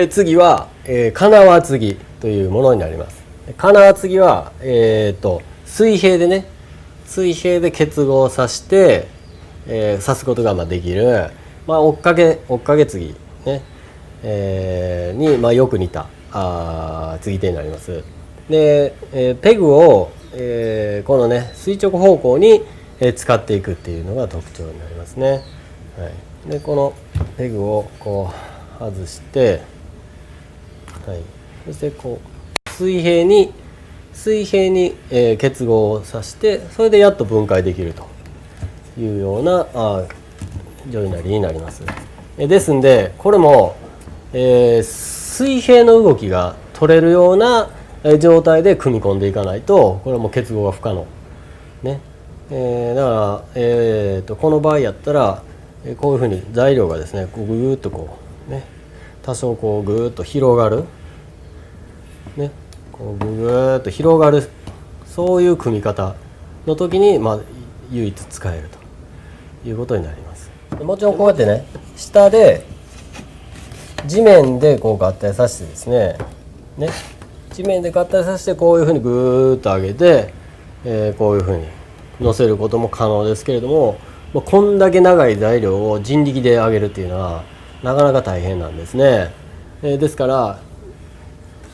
次は、金輪継ぎというものになります。金輪継ぎは、水平でね、水平で結合させて、刺すことができる、追っかけ継ぎ、ねに、よく似た継ぎ手になります。で、ペグを、このね垂直方向に、使っていくっていうのが特徴になりますね。はい、でこのペグをこう外して、はい、そしてこう水平に、結合をさせて、それでやっと分解できるというようなジョイナリーになります。ですんでこれも、水平の動きが取れるような状態で組み込んでいかないと、これはもう結合が不可能ね。だから、この場合やったらこういうふうに材料がですね、こうぐーっとこうね、多少こうぐーっと広がるね、こうぐーっと広がる、そういう組み方の時に、唯一使えるということになります。もちろんこうやってね、下で地面でこう合体させてですね、地面で合体させてこういうふうにぐーっと上げて、こういうふうに乗せることも可能ですけれども、こんだけ長い材料を人力で上げるっていうのはなかなか大変なんですね。ですから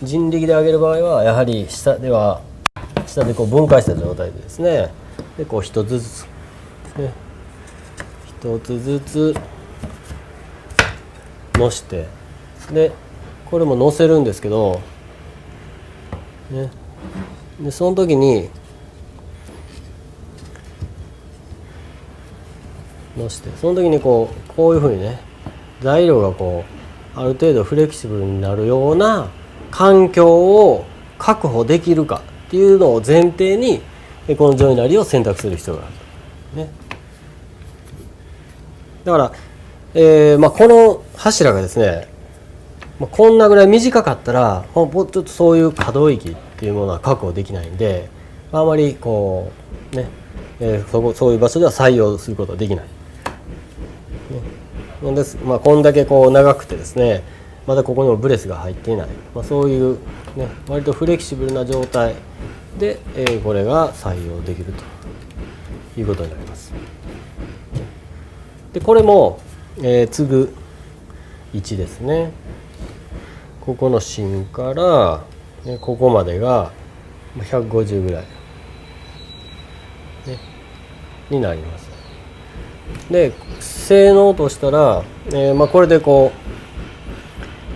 人力で上げる場合はやはり下でこう分解した状態でですね、でこう一つずつ、一つずつ乗して、でこれも乗せるんですけど、でその時に乗して、その時にこういうふうにね、材料がこうある程度フレキシブルになるような環境を確保できるかっていうのを前提にこのジョイナリーを選択する必要がある、ね、だから、この柱がですね、こんなぐらい短かったらちょっとそういう可動域っていうものは確保できないんで、あまりこうね、そういう場所では採用することはできない、ね、です。こんだけこう長くてですね、またここにもブレスが入っていない、そういう、ね、割とフレキシブルな状態で、これが採用できるということになります。でこれも、継ぐ位置ですね。ここの芯から、ここまでが150ぐらい、になります。で性能としたら、これでこ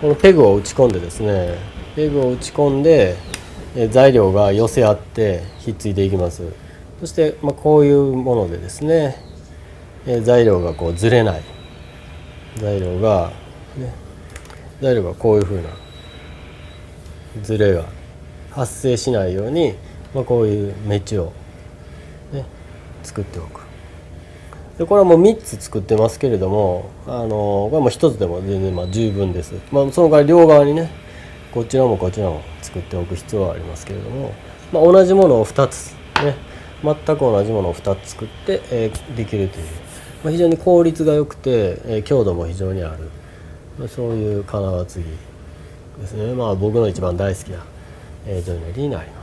のペグを打ち込んでですね、材料が寄せ合ってひっついていきます。そして、こういうものでですね、材料がこうずれない、材料がこういうふうなずれが発生しないように、こういう目地を、作っておく。でこれはもう3つ作ってますけれども、これも1つでも全然十分です。その代わり両側にね、こちらもこちらも作っておく必要はありますけれども、同じものを2つね、全く同じものを2つ作って、できるという、非常に効率が良くて、強度も非常にある、そういう金輪継ぎですね。僕の一番大好きな、ジョイナリーになります。